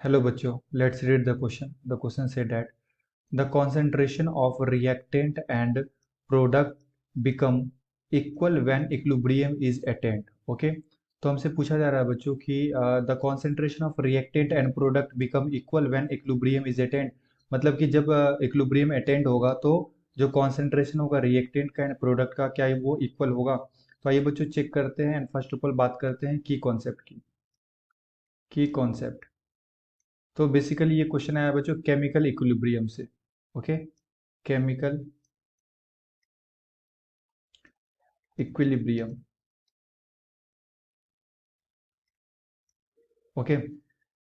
Hello बच्चों, let's read the question. The question said that the concentration of reactant and product become equal when equilibrium is attained. Okay, तो हमसे पूछा जा रहा है बच्चों कि the concentration of reactant and product become equal when equilibrium is attained. मतलब कि जब equilibrium attained होगा तो जो concentration होगा reactant का एंड प्रोडक्ट का क्या वो इक्वल होगा। तो आइए बच्चों चेक करते हैं एंड फर्स्ट ऑफ ऑल बात करते हैं की कॉन्सेप्ट की। की कॉन्सेप्ट तो बेसिकली ये क्वेश्चन आया बच्चों केमिकल इक्विलिब्रियम से। Okay, chemical equilibrium. Okay,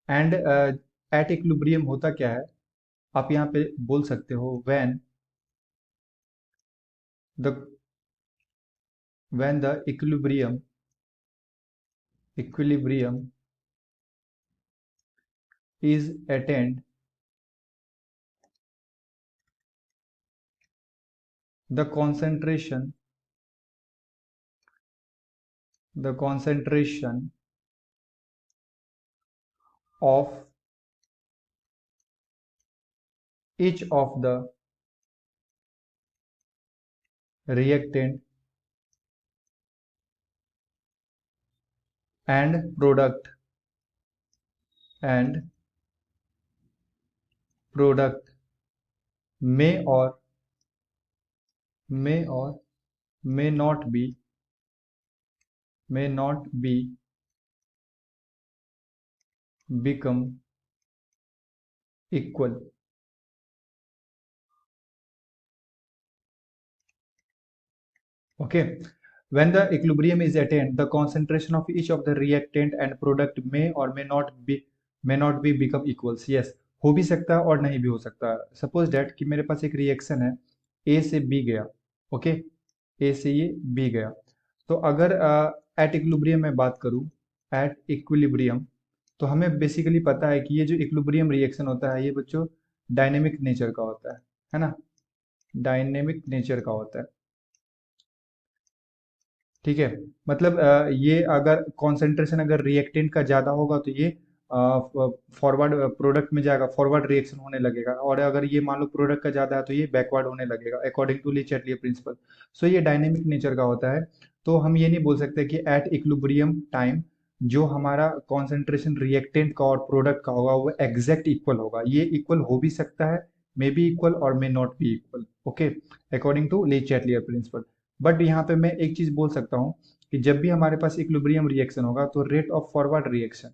and at equilibrium होता क्या है, आप यहाँ पे बोल सकते हो the when the equilibrium is attend the concentration of each of the reactant and and product may or may or may not be become equal. Okay, when the equilibrium is attained, the concentration of each of the reactant and product may or may not be become equals. Yes, हो भी सकता है और नहीं भी हो सकता है। सपोज दैट कि मेरे पास एक रिएक्शन है, ए से बी गया। ओके, ए से ये बी गया। तो अगर एट इक्विलिब्रियम में बात करूं, एट इक्विलिब्रियम, तो हमें बेसिकली पता है कि ये जो इक्विलिब्रियम रिएक्शन होता है ये बच्चों डायनेमिक नेचर का होता है ना। डायनेमिक नेचर का होता है। ठीक है, मतलब ये अगर कॉन्सेंट्रेशन अगर रिएक्टेंट का ज़्यादा होगा तो ये फॉरवर्ड प्रोडक्ट में जाएगा, फॉरवर्ड रिएक्शन होने लगेगा। और अगर ये मान लो प्रोडक्ट का ज़्यादा है तो ये बैकवर्ड होने लगेगा according to Le Chatelier principle. So ये डायनेमिक नेचर का होता है। तो हम ये नहीं बोल सकते कि एट इक्विलिब्रियम टाइम जो हमारा कॉन्सेंट्रेशन रिएक्टेंट का और प्रोडक्ट का होगा वो एग्जैक्ट इक्वल होगा। ये इक्वल हो भी सकता है, मे बी इक्वल और may not be equal. Okay, according to Le Chatelier principle. But यहाँ पे मैं एक चीज बोल सकता हूँ कि जब भी हमारे पास इक्विलिब्रियम रिएक्शन होगा तो rate of forward reaction,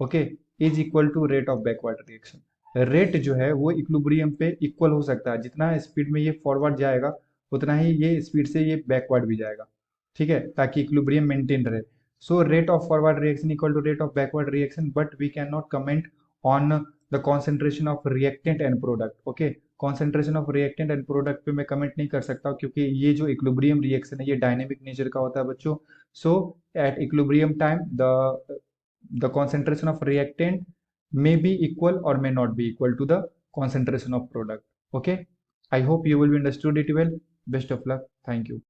okay, is equal to rate of backward reaction. Rate जो है वो इक्विलिब्रियम पे इक्वल हो सकता है, जितना स्पीड में ये फॉरवर्ड जाएगा उतना ही ये स्पीड से ये बैकवर्ड भी जाएगा। ठीक है, ताकि इक्विलिब्रियम मेंटेन रहे। So rate of forward reaction equal to rate of backward reaction, but we can not comment on the concentration of reactant and product. Okay, concentration of reactant and product पे मैं comment नहीं कर सकता क्योंकि ये जो equilibrium reaction है ये डायनेमिक नेचर का होता है बच्चों। So at equilibrium time the concentration of reactant may be equal or may not be equal to the concentration of product. Okay, I hope you will be understood it well. Best of luck. Thank you.